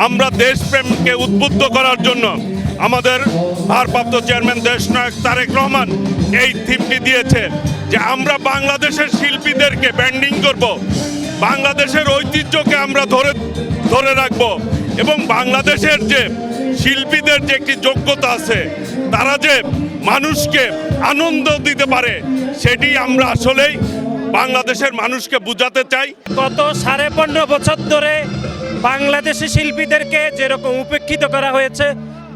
আমরা দেশপ্রেমকে উদ্বুদ্ধ করার জন্য আমাদের ভারপ্রাপ্ত চেয়ারম্যান দেশনায়ক তারেক রহমান এই থিমটি দিয়েছে যে আমরা বাংলাদেশের শিল্পীদেরকে ব্যান্ডিং করব, বাংলাদেশের ঐতিহ্যকে আমরা ধরে রাখব এবং বাংলাদেশের যে শিল্পীদের যে একটি যোগ্যতা আছে, তারা যে মানুষকে আনন্দ দিতে পারে, সেটি আমরা আসলেই বাংলাদেশের মানুষকে বোঝাতে চাই। গত 15.5 বছর ধরে বাংলাদেশি শিল্পীদেরকে যেরকম উপেক্ষিত করা হয়েছে,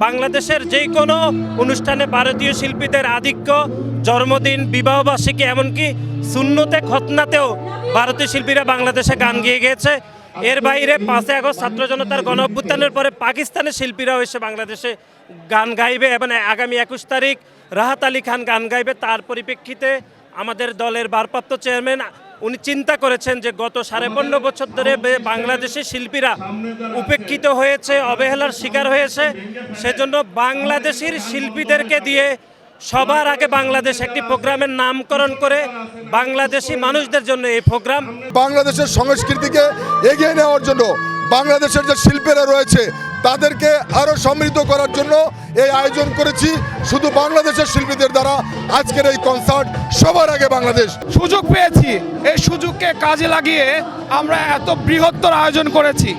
বাংলাদেশের যে কোনো অনুষ্ঠানে ভারতীয় শিল্পীদের আধিক্য, জন্মদিন, বিবাহবার্ষিকী, এমনকি সুন্নতে খতনাতেও ভারতীয় শিল্পীরা বাংলাদেশে গান গেয়ে গিয়েছে। এর বাইরে 5 আগস্ট ছাত্র জনতার গণ অভ্যুত্থানের পরে পাকিস্তানের শিল্পীরাও এসে বাংলাদেশে গান গাইবে এবং আগামী 21 তারিখ রাহাত আলী খান গান গাইবে। তার পরিপ্রেক্ষিতে আমাদের দলের ভারপ্রাপ্ত চেয়ারম্যান উনি চিন্তা করেছেন যে গত 15.5 বছর ধরে বাংলাদেশের শিল্পীরা উপেক্ষিত হয়েছে, অবহেলার শিকার হয়েছে, সেজন্য বাংলাদেশের শিল্পীদেরকে দিয়ে সবার আগে বাংলাদেশ একটি প্রোগ্রামের নামকরণ করে বাংলাদেশি মানুষদের জন্য এই প্রোগ্রাম। বাংলাদেশের সংস্কৃতিকে এগিয়ে নেওয়ার জন্য বাংলাদেশের যে শিল্পীরা রয়েছে তাদেরকে আরও সমৃদ্ধ করার জন্য এই আয়োজন করেছি। শুধু বাংলাদেশের শিল্পীদের দ্বারা আজকের এই কনসার্ট সবার আগে বাংলাদেশ। সুযোগ পেয়েছি, এই সুযোগকে কাজে লাগিয়ে আমরা এত বৃহত্তর আয়োজন করেছি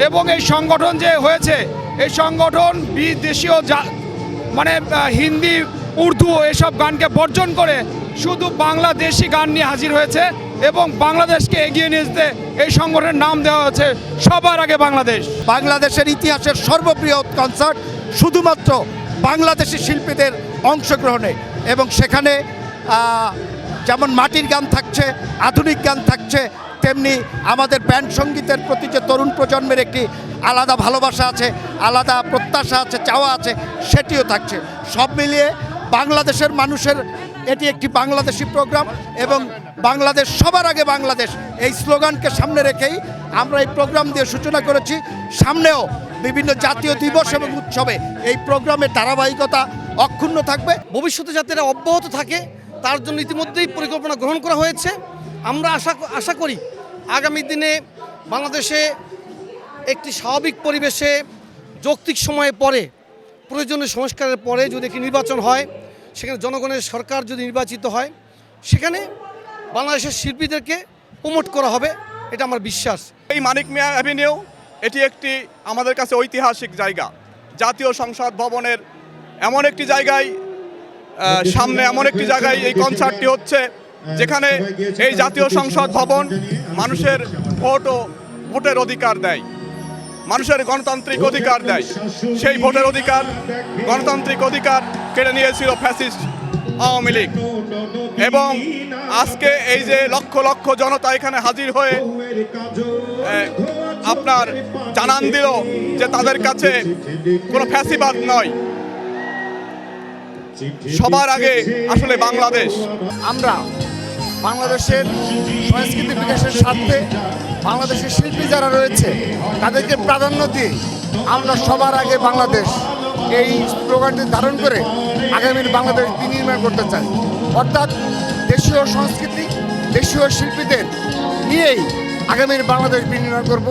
এবং এই সংগঠন যে হয়েছে, এই সংগঠন বিদেশীয় মানে হিন্দি, উর্দু এসব গানকে বর্জন করে শুধু বাংলাদেশি গান নিয়ে হাজির হয়েছে এবং বাংলাদেশকে এগিয়ে নিয়ে যেতে এই সংগঠনের নাম দেওয়া হয়েছে সবার আগে বাংলাদেশ। বাংলাদেশের ইতিহাসের সর্ববৃহৎ কনসার্ট শুধুমাত্র বাংলাদেশি শিল্পীদের অংশগ্রহণে, এবং সেখানে যেমন মাটির গান থাকছে, আধুনিক গান থাকছে, তেমনি আমাদের ব্যান্ড সঙ্গীতের প্রতি যে তরুণ প্রজন্মের একটি আলাদা ভালোবাসা আছে, আলাদা প্রত্যাশা আছে, চাওয়া আছে, সেটিও থাকছে। সব মিলিয়ে বাংলাদেশের মানুষের এটি একটি বাংলাদেশি প্রোগ্রাম এবং বাংলাদেশ সবার আগে বাংলাদেশ এই স্লোগানকে সামনে রেখেই আমরা এই প্রোগ্রাম দিয়ে সূচনা করেছি। সামনেও বিভিন্ন জাতীয় দিবস এবং উৎসবে এই প্রোগ্রামের ধারাবাহিকতা অক্ষুণ্ণ থাকবে। ভবিষ্যতে যাতে এটা অব্যাহত থাকে তার জন্য ইতিমধ্যেই পরিকল্পনা গ্রহণ করা হয়েছে। আমরা আশা করি আগামী দিনে বাংলাদেশে একটি স্বাভাবিক পরিবেশে যৌক্তিক সময়ে পরে, প্রয়োজনীয় সংস্কারের পরে যদি একটি নির্বাচন হয়, সেখানে জনগণের সরকার যদি নির্বাচিত হয়, সেখানে বাংলাদেশের শিল্পীদেরকে প্রমোট করা হবে, এটা আমার বিশ্বাস। এই মানিক মিয়া অ্যাভিনিউ এটি একটি আমাদের কাছে ঐতিহাসিক জায়গা। জাতীয় সংসদ ভবনের এমন একটি জায়গায় সামনে এমন একটি জায়গায় এই কনসার্টটি হচ্ছে, যেখানে এই জাতীয় সংসদ ভবন মানুষের ভোটের অধিকার দেয়, মানুষের গণতান্ত্রিক অধিকার দেয়। সেই ভোটের অধিকার, গণতান্ত্রিক অধিকার কেড়ে নিয়েছিল ফ্যাসিস্ট আওয়ামী লীগ। এবং আজকে এই যে লক্ষ লক্ষ জনতা এখানে হাজির হয়ে আপনার জানান দিল যে তাদের কাছে কোনো ফ্যাসিবাদ নয়, সবার আগে আসলে বাংলাদেশ। আমরা বাংলাদেশের সংস্কৃতি বিকাশের স্বার্থে বাংলাদেশের শিল্পী যারা রয়েছে তাদেরকে প্রাধান্য দিয়ে আমরা সবার আগে বাংলাদেশ এই স্লোগানটি ধারণ করে আগামীর বাংলাদেশ বিনির্মাণ করতে চাই। অর্থাৎ দেশীয় সংস্কৃতি, দেশীয় শিল্পীদের নিয়েই আগামীর বাংলাদেশ বিনির্মাণ করব।